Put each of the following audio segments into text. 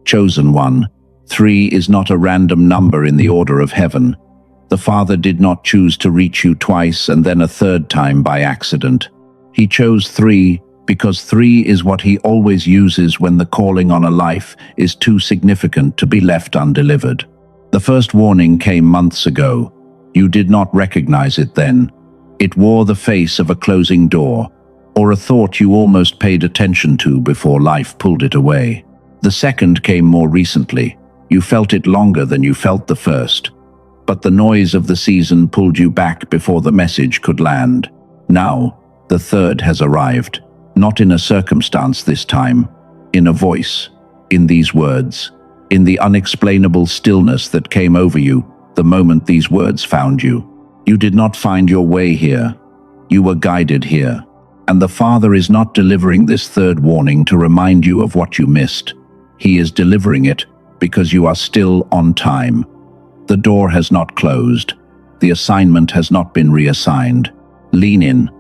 Chosen one. 3 is not a random number in the order of heaven. The Father did not choose to reach you twice and then a third time by accident. He chose 3 because 3 is what he always uses when the calling on a life is too significant to be left undelivered. The first warning came months ago. You did not recognize it then. It wore the face of a closing door, or a thought you almost paid attention to before life pulled it away. The second came more recently. You felt it longer than you felt the first. But the noise of the season pulled you back before the message could land. Now, the third has arrived. Not in a circumstance this time, in a voice, in these words, in the unexplainable stillness that came over you the moment these words found you. You did not find your way here. You were guided here. And the Father is not delivering this third warning to remind you of what you missed. He is delivering it because you are still on time. The door has not closed. The assignment has not been reassigned. Lean in.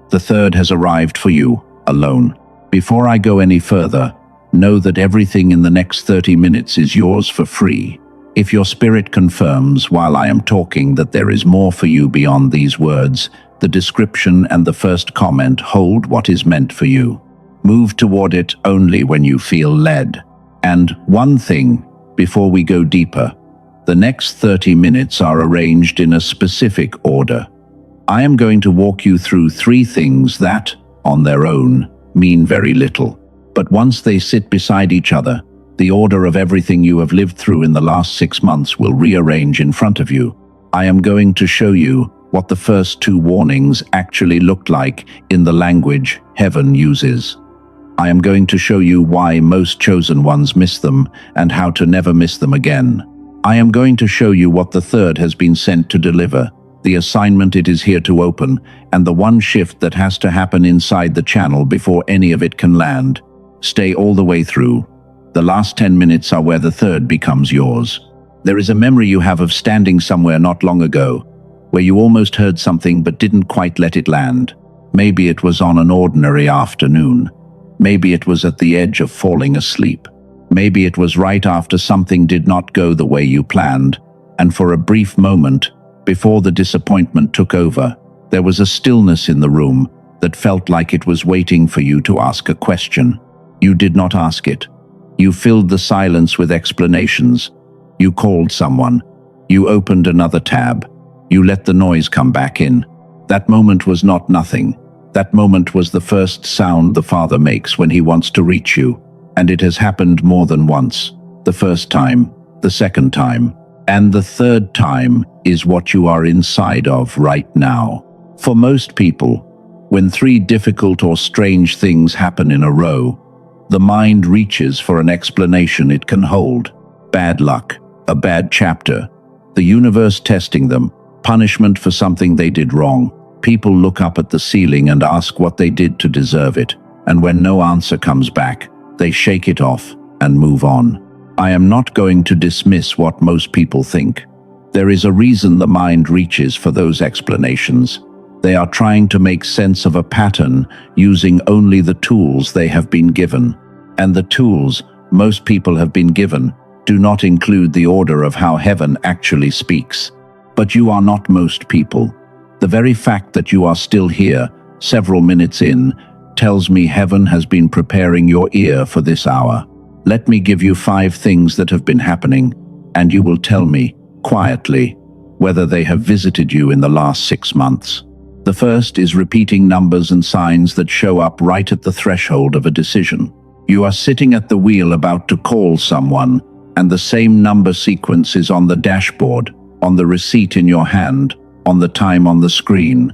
The third has arrived for you, alone. Before I go any further, know that everything in the next 30 minutes is yours for free. If your spirit confirms while I am talking that there is more for you beyond these words, the description and the first comment hold what is meant for you. Move toward it only when you feel led. And one thing, before we go deeper, the next 30 minutes are arranged in a specific order. I am going to walk you through 3 things that, on their own, mean very little. But once they sit beside each other, the order of everything you have lived through in the last 6 months will rearrange in front of you. I am going to show you what the first 2 warnings actually looked like in the language heaven uses. I am going to show you why most chosen ones miss them and how to never miss them again. I am going to show you what the third has been sent to deliver, the assignment it is here to open, and the one shift that has to happen inside the channel before any of it can land. Stay all the way through. The last 10 minutes are where the third becomes yours. There is a memory you have of standing somewhere not long ago, where you almost heard something but didn't quite let it land. Maybe it was on an ordinary afternoon. Maybe it was at the edge of falling asleep. Maybe it was right after something did not go the way you planned, and for a brief moment, before the disappointment took over, there was a stillness in the room that felt like it was waiting for you to ask a question. You did not ask it. You filled the silence with explanations. You called someone. You opened another tab. You let the noise come back in. That moment was not nothing. That moment was the first sound the Father makes when he wants to reach you. And it has happened more than once. The first time, the second time, and the third time is what you are inside of right now. For most people, when 3 difficult or strange things happen in a row, the mind reaches for an explanation it can hold. Bad luck, a bad chapter, the universe testing them, punishment for something they did wrong. People look up at the ceiling and ask what they did to deserve it, and when no answer comes back, they shake it off and move on. I am not going to dismiss what most people think. There is a reason the mind reaches for those explanations. They are trying to make sense of a pattern using only the tools they have been given. And the tools most people have been given do not include the order of how heaven actually speaks. But you are not most people. The very fact that you are still here, several minutes in, tells me heaven has been preparing your ear for this hour. Let me give you 5 things that have been happening, and you will tell me, quietly, whether they have visited you in the last 6 months. The first is repeating numbers and signs that show up right at the threshold of a decision. You are sitting at the wheel about to call someone, and the same number sequence is on the dashboard, on the receipt in your hand, on the time on the screen.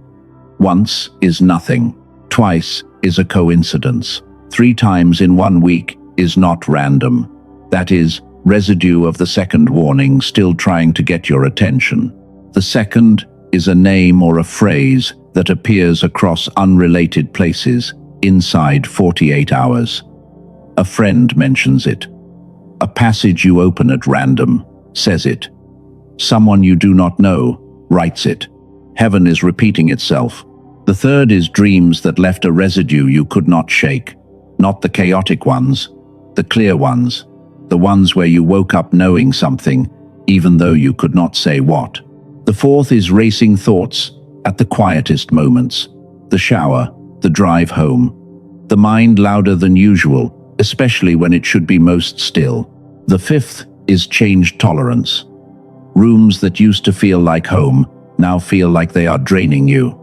Once is nothing. Twice is a coincidence. 3 times in 1 week is not random. That is, residue of the second warning still trying to get your attention. The second is a name or a phrase that appears across unrelated places inside 48 hours. A friend mentions it. A passage you open at random says it. Someone you do not know writes it. Heaven is repeating itself. The third is dreams that left a residue you could not shake. Not the chaotic ones, the clear ones. the ones where you woke up knowing something, even though you could not say what. The fourth is racing thoughts at the quietest moments, the shower, the drive home, the mind louder than usual, especially when it should be most still. The fifth is change tolerance. Rooms that used to feel like home now feel like they are draining you.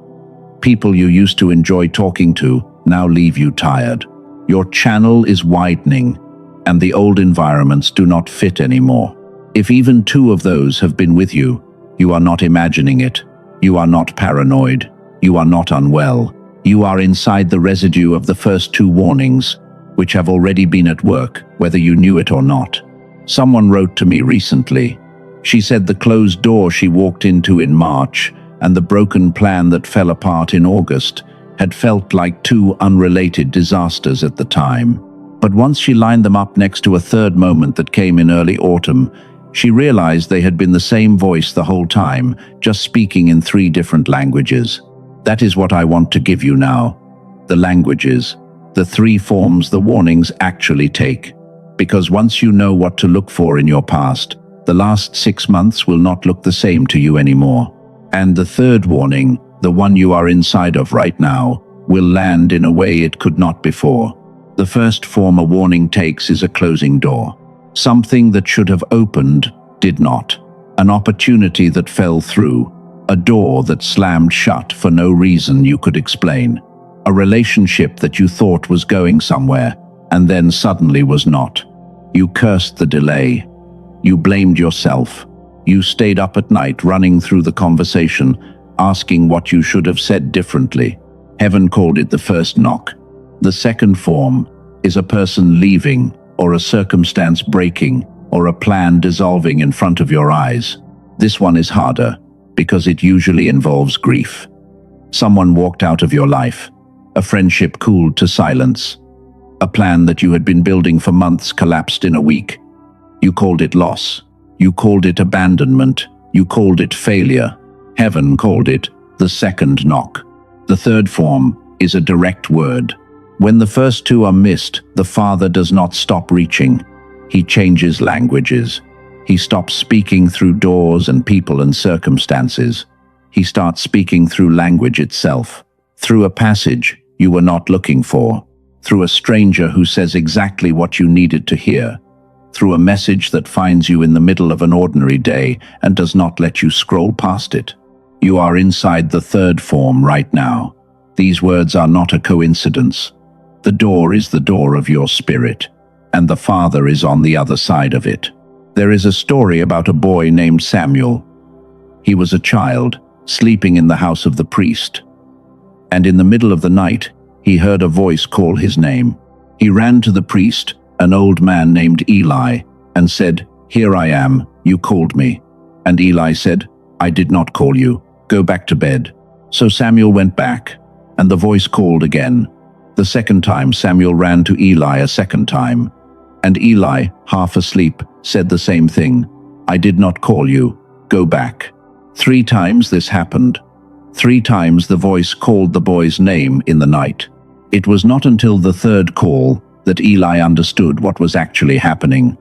People you used to enjoy talking to now leave you tired. Your channel is widening, and the old environments do not fit anymore. If even two of those have been with you, you are not imagining it. You are not paranoid. You are not unwell. You are inside the residue of the first two warnings, which have already been at work, whether you knew it or not. Someone wrote to me recently. She said the closed door she walked into in March and the broken plan that fell apart in August had felt like two unrelated disasters at the time. But once she lined them up next to a third moment that came in early autumn, she realized they had been the same voice the whole time, just speaking in three different languages. That is what I want to give you now. The languages, the three forms the warnings actually take. Because once you know what to look for in your past, the last 6 months will not look the same to you anymore. And the third warning, the one you are inside of right now, will land in a way it could not before. The first form a warning takes is a closing door. Something that should have opened did not. An opportunity that fell through. A door that slammed shut for no reason you could explain. A relationship that you thought was going somewhere, and then suddenly was not. You cursed the delay. You blamed yourself. You stayed up at night running through the conversation, asking what you should have said differently. Heaven called it the first knock. The second form is a person leaving, or a circumstance breaking, or a plan dissolving in front of your eyes. This one is harder, because it usually involves grief. Someone walked out of your life. A friendship cooled to silence. A plan that you had been building for months collapsed in a week. You called it loss. You called it abandonment. You called it failure. Heaven called it the second knock. The third form is a direct word. When the first two are missed, the Father does not stop reaching. He changes languages. He stops speaking through doors and people and circumstances. He starts speaking through language itself, through a passage you were not looking for, through a stranger who says exactly what you needed to hear, through a message that finds you in the middle of an ordinary day and does not let you scroll past it. You are inside the third form right now. These words are not a coincidence. The door is the door of your spirit, and the Father is on the other side of it. There is a story about a boy named Samuel. He was a child, sleeping in the house of the priest. And in the middle of the night, he heard a voice call his name. He ran to the priest, an old man named Eli, and said, "Here I am, you called me." And Eli said, "I did not call you. Go back to bed." So Samuel went back, and the voice called again. The second time Samuel ran to Eli a second time, and Eli, half asleep, said the same thing. "I did not call you. Go back." 3 times this happened. 3 times the voice called the boy's name in the night. It was not until the third call that Eli understood what was actually happening.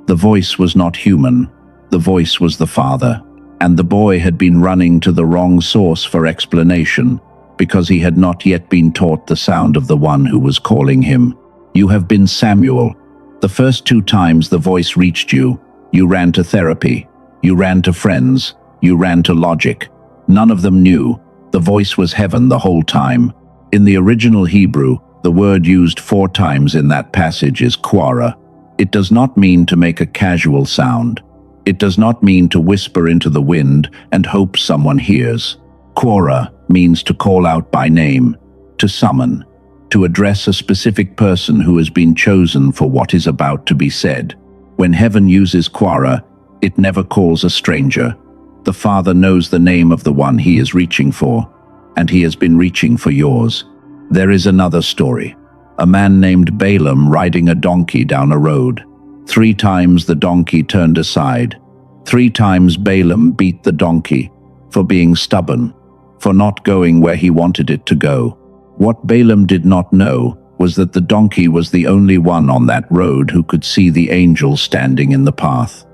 The voice was not human. The voice was the Father. And the boy had been running to the wrong source for explanation, because he had not yet been taught the sound of the one who was calling him. You have been Samuel. The first 2 times the voice reached you, you ran to therapy, you ran to friends, you ran to logic. None of them knew. The voice was heaven the whole time. In the original Hebrew, the word used 4 times in that passage is quara. It does not mean to make a casual sound. It does not mean to whisper into the wind and hope someone hears. Quora means to call out by name, to summon, to address a specific person who has been chosen for what is about to be said. When heaven uses quora, it never calls a stranger. The Father knows the name of the one he is reaching for, and he has been reaching for yours. There is another story. A man named Balaam riding a donkey down a road. 3 times the donkey turned aside. 3 times Balaam beat the donkey for being stubborn, for not going where he wanted it to go. What Balaam did not know was that the donkey was the only one on that road who could see the angel standing in the path.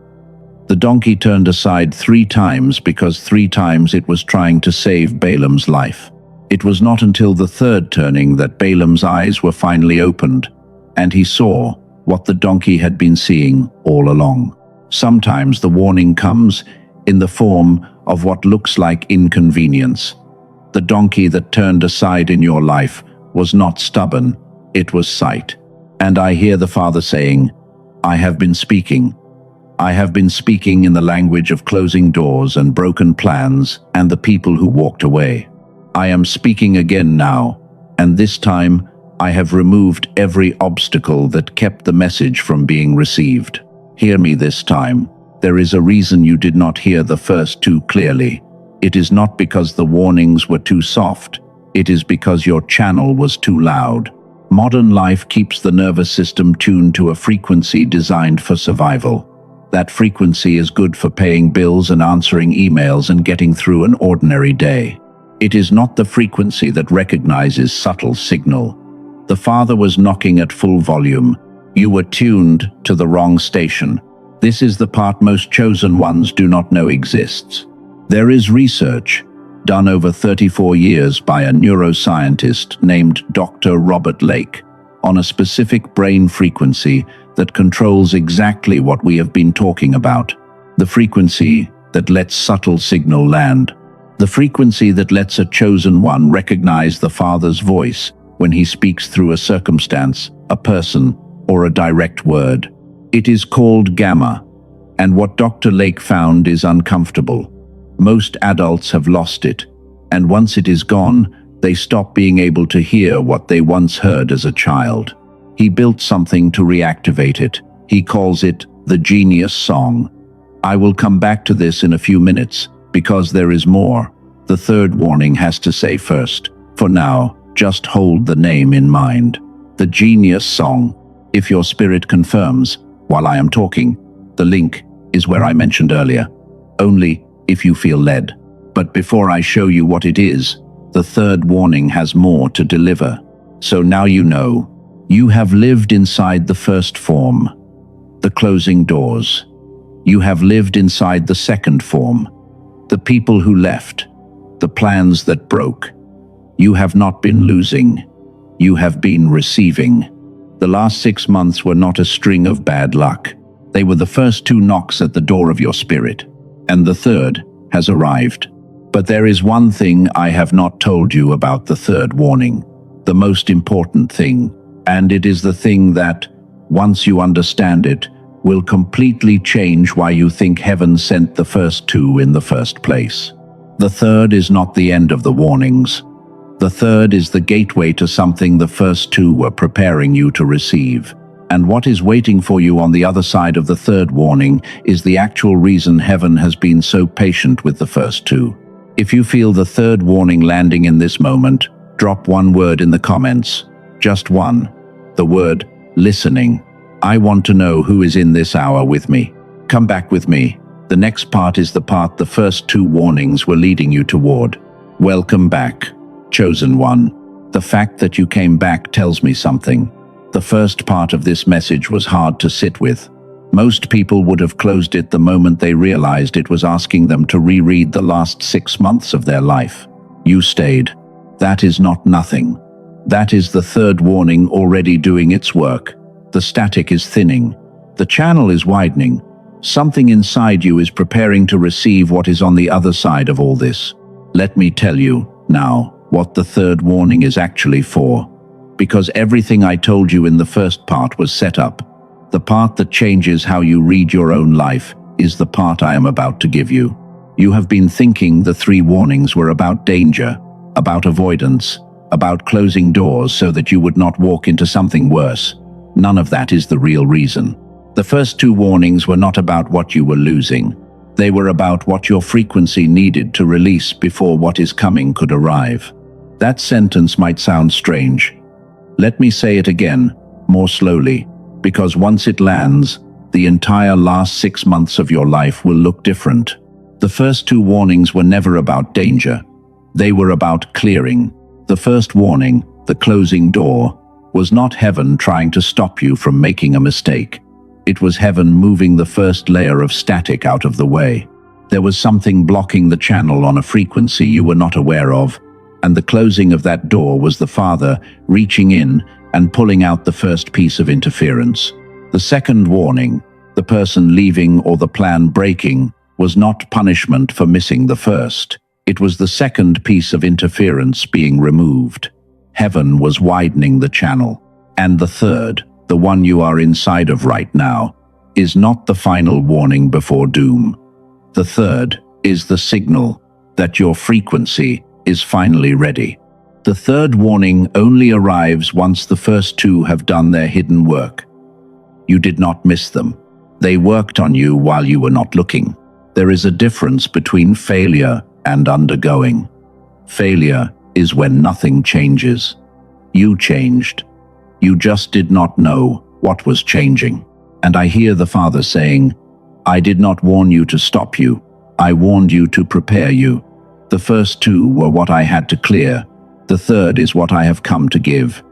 The donkey turned aside 3 times because 3 times it was trying to save Balaam's life. It was not until the 3rd turning that Balaam's eyes were finally opened, and he saw what the donkey had been seeing all along. Sometimes the warning comes in the form of what looks like inconvenience. The donkey that turned aside in your life was not stubborn, it was sight. And I hear the Father saying, I have been speaking. I have been speaking in the language of closing doors and broken plans and the people who walked away. I am speaking again now, and this time I have removed every obstacle that kept the message from being received. Hear me this time. There is a reason you did not hear the first 2 clearly. It is not because the warnings were too soft. It is because your channel was too loud. Modern life keeps the nervous system tuned to a frequency designed for survival. That frequency is good for paying bills and answering emails and getting through an ordinary day. It is not the frequency that recognizes subtle signal. The Father was knocking at full volume. You were tuned to the wrong station. This is the part most chosen ones do not know exists. There is research done over 34 years by a neuroscientist named Dr. Robert Lake on a specific brain frequency that controls exactly what we have been talking about. The frequency that lets subtle signal land. The frequency that lets a chosen one recognize the Father's voice when he speaks through a circumstance, a person, or a direct word. It is called gamma, and what Dr. Lake found is uncomfortable. Most adults have lost it, and once it is gone, they stop being able to hear what they once heard as a child. He built something to reactivate it. He calls it the genius song. I will come back to this in a few minutes, because there is more. The 3rd warning has to say first. For now, just hold the name in mind. The genius song. If your spirit confirms, while I am talking, the link is where I mentioned earlier. Only if you feel led. But before I show you what it is, the 3rd warning has more to deliver. So now you know. You have lived inside the 1st form, the closing doors. You have lived inside the 2nd form, the people who left, the plans that broke. You have not been losing. You have been receiving. The last 6 months were not a string of bad luck. They were the first 2 knocks at the door of your spirit, and the 3rd has arrived. But there is one thing I have not told you about the 3rd warning, the most important thing, and it is the thing that, once you understand it, will completely change why you think heaven sent the first 2 in the first place. The 3rd is not the end of the warnings. The 3rd is the gateway to something the first 2 were preparing you to receive. And what is waiting for you on the other side of the 3rd warning is the actual reason heaven has been so patient with the first 2. If you feel the 3rd warning landing in this moment, drop one word in the comments. Just one. The word listening. I want to know who is in this hour with me. Come back with me. The next part is the part the first 2 warnings were leading you toward. Welcome back, chosen one. The fact that you came back tells me something. The first part of this message was hard to sit with. Most people would have closed it the moment they realized it was asking them to reread the last 6 months of their life. You stayed. That is not nothing. That is the 3rd warning already doing its work. The static is thinning. The channel is widening. Something inside you is preparing to receive what is on the other side of all this. Let me tell you now what the 3rd warning is actually for. Because everything I told you in the first part was set up. The part that changes how you read your own life is the part I am about to give you. You have been thinking the 3 warnings were about danger, about avoidance, about closing doors so that you would not walk into something worse. None of that is the real reason. The first 2 warnings were not about what you were losing. They were about what your frequency needed to release before what is coming could arrive. That sentence might sound strange. Let me say it again, more slowly, because once it lands, the entire last 6 months of your life will look different. The first 2 warnings were never about danger. They were about clearing. The first warning, the closing door, was not heaven trying to stop you from making a mistake. It was heaven moving the first layer of static out of the way. There was something blocking the channel on a frequency you were not aware of, and the closing of that door was the Father reaching in and pulling out the first piece of interference. The second warning, the person leaving or the plan breaking, was not punishment for missing the first. It was the second piece of interference being removed. Heaven was widening the channel. And the third, the one you are inside of right now, is not the final warning before doom. The third is the signal that your frequency is finally ready. The third warning only arrives once the first two have done their hidden work. You did not miss them. They worked on you while you were not looking. There is a difference between failure and undergoing. Failure is when nothing changes. You changed. You just did not know what was changing. And I hear the Father saying, I did not warn you to stop you. I warned you to prepare you. The first two were what I had to clear. The third is what I have come to give.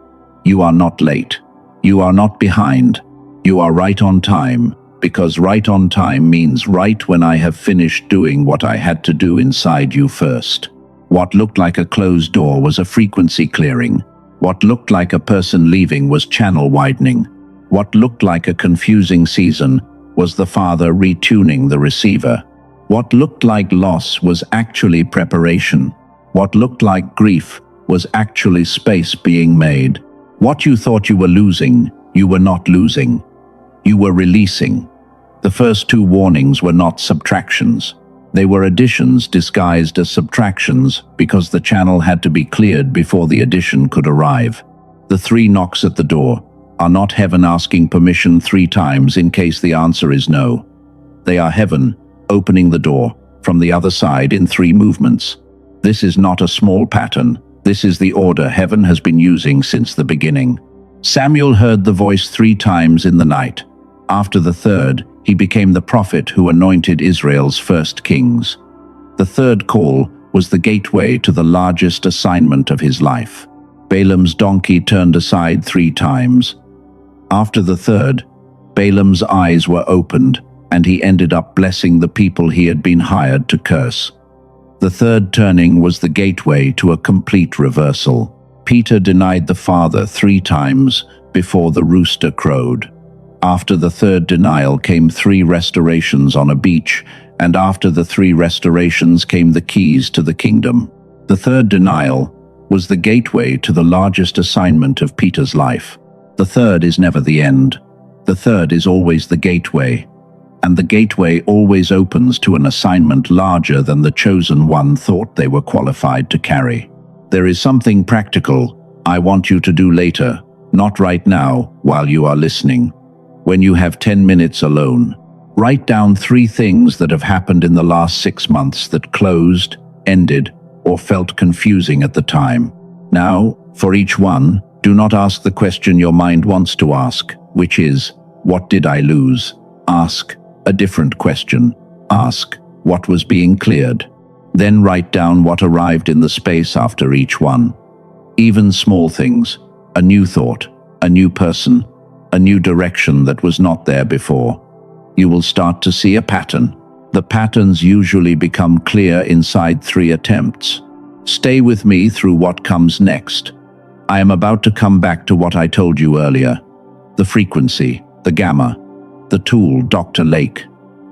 You are not late. You are not behind. You are right on time, because right on time means right when I have finished doing what I had to do inside you first. What looked like a closed door was a frequency clearing. What looked like a person leaving was channel widening. What looked like a confusing season was the Father retuning the receiver. What looked like loss was actually preparation. What looked like grief was actually space being made. What you thought you were losing, you were not losing. You were releasing. The first two warnings were not subtractions. They were additions disguised as subtractions because the channel had to be cleared before the addition could arrive. The three knocks at the door are not heaven asking permission 3 times in case the answer is no. They are heaven opening the door from the other side in 3 movements. This is not a small pattern. This is the order heaven has been using since the beginning. Samuel heard the voice 3 times in the night. After the third, he became the prophet who anointed Israel's first kings. The third call was the gateway to the largest assignment of his life. Balaam's donkey turned aside 3 times. After the third, Balaam's eyes were opened, and he ended up blessing the people he had been hired to curse. The third turning was the gateway to a complete reversal. Peter denied the Father 3 times before the rooster crowed. After the third denial came 3 restorations on a beach, and after the 3 restorations came the keys to the kingdom. The third denial was the gateway to the largest assignment of Peter's life. The third is never the end. The third is always the gateway, and the gateway always opens to an assignment larger than the chosen one thought they were qualified to carry. There is something practical I want you to do later, not right now while you are listening. When you have 10 minutes alone, write down 3 things that have happened in the last 6 months that closed, ended, or felt confusing at the time. Now, for each one, do not ask the question your mind wants to ask, which is, what did I lose? Ask a different question. Ask, what was being cleared? Then write down what arrived in the space after each one. Even small things, a new thought, a new person, a new direction that was not there before. You will start to see a pattern. The patterns usually become clear inside 3 attempts. Stay with me through what comes next. I am about to come back to what I told you earlier. The frequency, the gamma, the tool Dr. Lake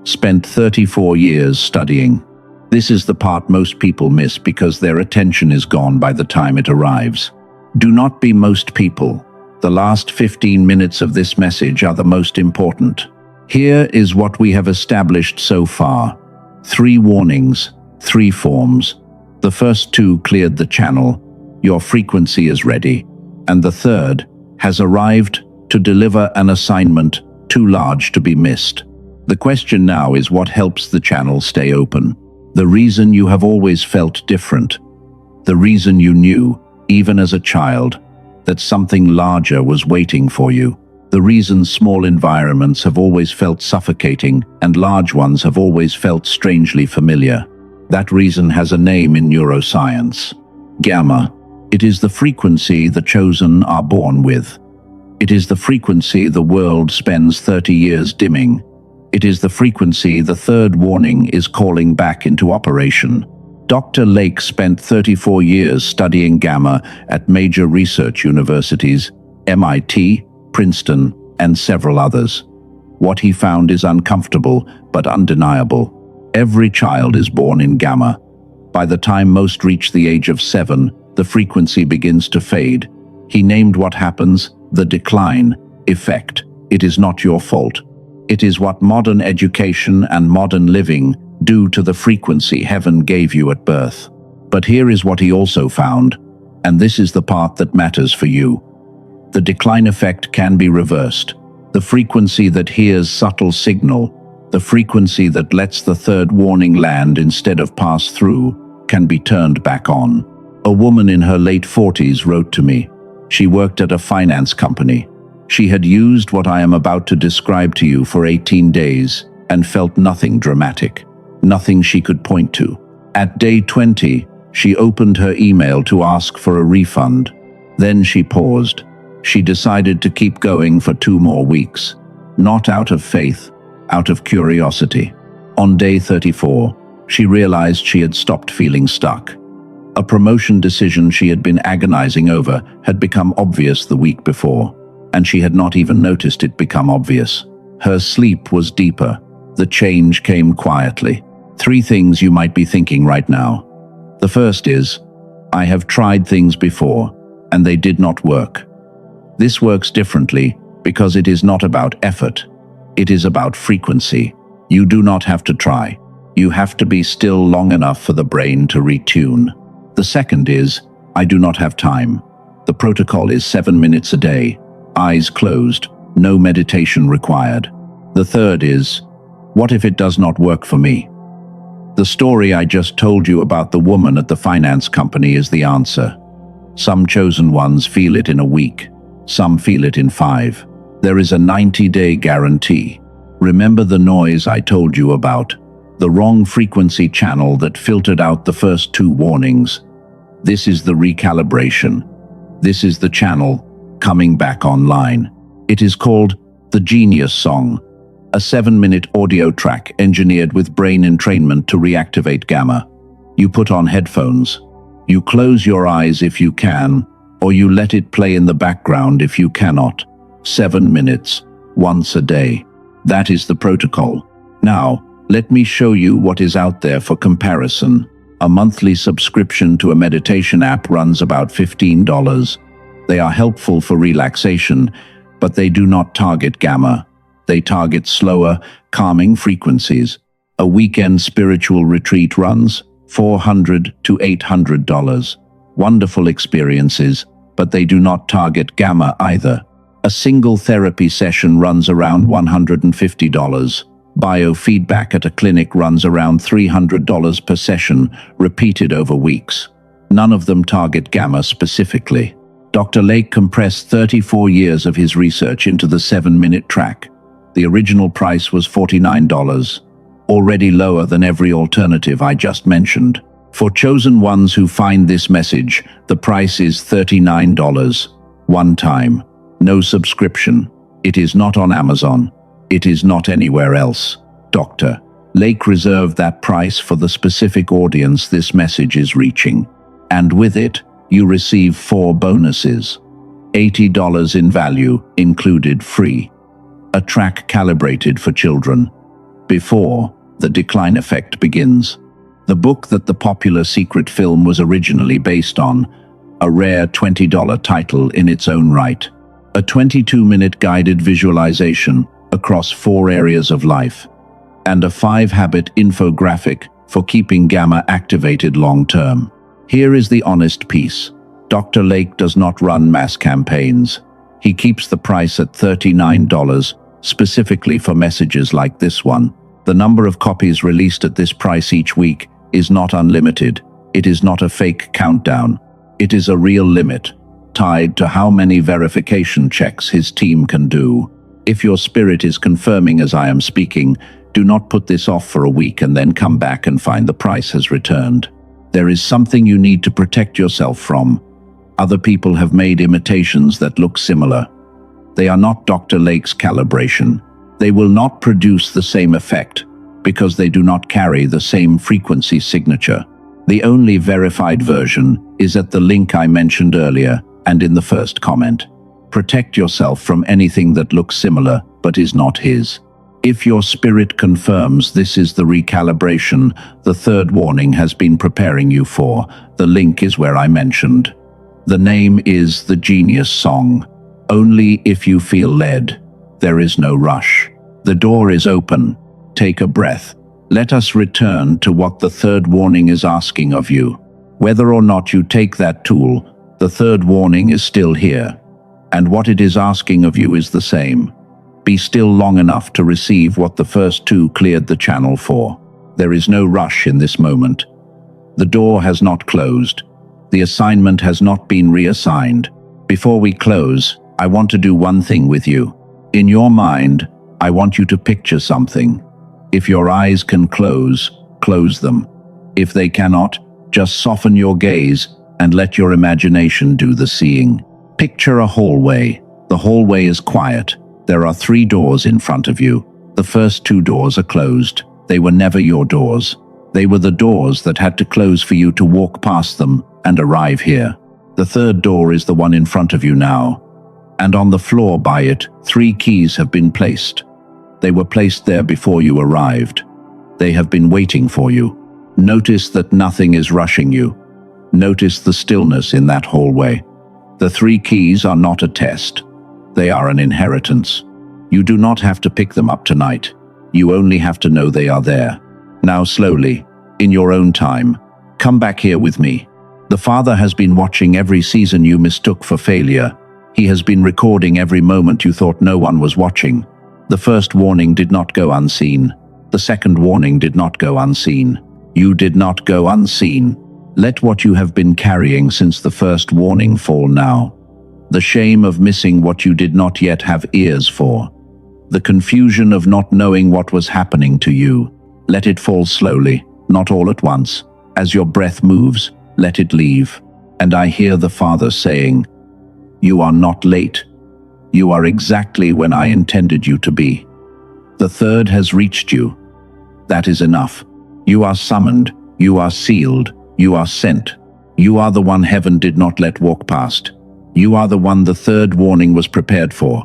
spent 34 years studying. This is the part most people miss because their attention is gone by the time it arrives. Do not be most people. The last 15 minutes of this message are the most important. Here is what we have established so far. 3 warnings, 3 forms. The first 2 cleared the channel. Your frequency is ready. And the third has arrived to deliver an assignment too large to be missed. The question now is what helps the channel stay open. The reason you have always felt different. The reason you knew, even as a child, that something larger was waiting for you. The reason small environments have always felt suffocating and large ones have always felt strangely familiar. That reason has a name in neuroscience. Gamma. It is the frequency the chosen are born with. It is the frequency the world spends 30 years dimming. It is the frequency the third warning is calling back into operation. Dr. Lake spent 34 years studying gamma at major research universities, MIT, Princeton, and several others. What he found is uncomfortable but undeniable. Every child is born in gamma. By the time most reach the age of 7, the frequency begins to fade. He named what happens the decline effect. It is not your fault. It is what modern education and modern living do to the frequency heaven gave you at birth. But here is what he also found, and this is the part that matters for you. The decline effect can be reversed. The frequency that hears subtle signal, the frequency that lets the third warning land instead of pass through, can be turned back on. A woman in her late 40s wrote to me. She worked at a finance company. She had used what I am about to describe to you for 18 days and felt nothing dramatic, nothing she could point to. At day 20, she opened her email to ask for a refund. Then she paused. She decided to keep going for 2 more weeks, not out of faith, out of curiosity. On day 34, she realized she had stopped feeling stuck. A promotion decision she had been agonizing over had become obvious the week before, and she had not even noticed it become obvious. Her sleep was deeper. The change came quietly. 3 things you might be thinking right now. The first is, I have tried things before, and they did not work. This works differently because it is not about effort. It is about frequency. You do not have to try. You have to be still long enough for the brain to retune. The second is, I do not have time. The protocol is 7 minutes a day, eyes closed, no meditation required. The third is, what if it does not work for me? The story I just told you about the woman at the finance company is the answer. Some chosen ones feel it in a week. Some feel it in 5. There is a 90-day guarantee. Remember the noise I told you about? The wrong frequency channel that filtered out the first 2 warnings. This is the recalibration. This is the channel coming back online. It is called The Genius Song, a 7-minute audio track engineered with brain entrainment to reactivate gamma. You put on headphones. You close your eyes if you can, or you let it play in the background if you cannot. 7 minutes, once a day. That is the protocol. Now, let me show you what is out there for comparison. A monthly subscription to a meditation app runs about $15. They are helpful for relaxation, but they do not target gamma. They target slower, calming frequencies. A weekend spiritual retreat runs $400 to $800. Wonderful experiences, but they do not target gamma either. A single therapy session runs around $150. Biofeedback at a clinic runs around $300 per session, repeated over weeks. None of them target gamma specifically. Dr. Lake compressed 34 years of his research into the 7-minute track. The original price was $49, already lower than every alternative I just mentioned. For chosen ones who find this message, the price is $39, one time. No subscription. It is not on Amazon. It is not anywhere else. Dr. Lake reserved that price for the specific audience this message is reaching. And with it, you receive 4 bonuses. $80 in value, included free. A track calibrated for children. Before the decline effect begins. The book that the popular secret film was originally based on. A rare $20 title in its own right. A 22-minute guided visualization across 4 areas of life, and a 5-habit infographic for keeping gamma activated long-term. Here is the honest piece. Dr. Lake does not run mass campaigns. He keeps the price at $39, specifically for messages like this one. The number of copies released at this price each week is not unlimited. It is not a fake countdown. It is a real limit, tied to how many verification checks his team can do. If your spirit is confirming as I am speaking, do not put this off for a week and then come back and find the price has returned. There is something you need to protect yourself from. Other people have made imitations that look similar. They are not Dr. Lake's calibration. They will not produce the same effect because they do not carry the same frequency signature. The only verified version is at the link I mentioned earlier and in the first comment. Protect yourself from anything that looks similar but is not his. If your spirit confirms this is the recalibration the third warning has been preparing you for, the link is where I mentioned. The name is The Genius Song. Only if you feel led. There is no rush. The door is open. Take a breath. Let us return to what the third warning is asking of you. Whether or not you take that tool, the third warning is still here. And what it is asking of you is the same. Be still long enough to receive what the first two cleared the channel for. There is no rush in this moment. The door has not closed. The assignment has not been reassigned. Before we close, I want to do one thing with you. In your mind, I want you to picture something. If your eyes can close, close them. If they cannot, just soften your gaze and let your imagination do the seeing. Picture a hallway. The hallway is quiet. There are 3 doors in front of you. The first 2 doors are closed. They were never your doors. They were the doors that had to close for you to walk past them and arrive here. The third door is the one in front of you now. And on the floor by it, 3 keys have been placed. They were placed there before you arrived. They have been waiting for you. Notice that nothing is rushing you. Notice the stillness in that hallway. The 3 keys are not a test. They are an inheritance. You do not have to pick them up tonight. You only have to know they are there. Now slowly, in your own time, come back here with me. The Father has been watching every season you mistook for failure. He has been recording every moment you thought no one was watching. The first warning did not go unseen. The second warning did not go unseen. You did not go unseen. Let what you have been carrying since the first warning fall now. The shame of missing what you did not yet have ears for. The confusion of not knowing what was happening to you. Let it fall slowly, not all at once. As your breath moves, let it leave. And I hear the Father saying, "You are not late. You are exactly when I intended you to be. The third has reached you. That is enough. You are summoned. You are sealed. You are sent. You are the one heaven did not let walk past. You are the one the third warning was prepared for.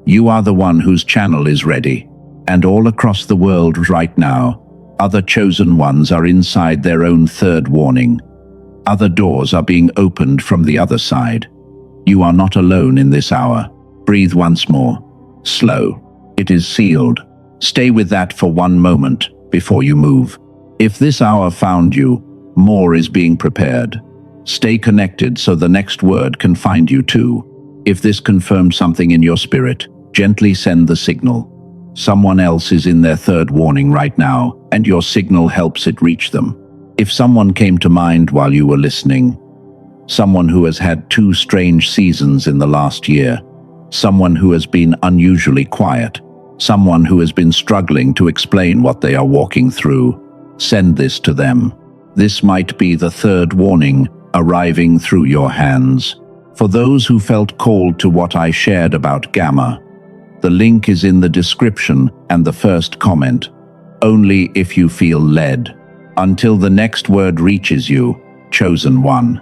You are the one whose channel is ready. And all across the world right now, other chosen ones are inside their own third warning. Other doors are being opened from the other side. You are not alone in this hour. Breathe once more. Slow. It is sealed. Stay with that for one moment before you move. If this hour found you, more is being prepared. Stay connected so the next word can find you too. If this confirms something in your spirit, gently send the signal. Someone else is in their third warning right now, and your signal helps it reach them. If someone came to mind while you were listening, someone who has had 2 strange seasons in the last year, someone who has been unusually quiet, someone who has been struggling to explain what they are walking through, send this to them. This might be the third warning arriving through your hands. For those who felt called to what I shared about Gamma, the link is in the description and the first comment. Only if you feel led. Until the next word reaches you, chosen one.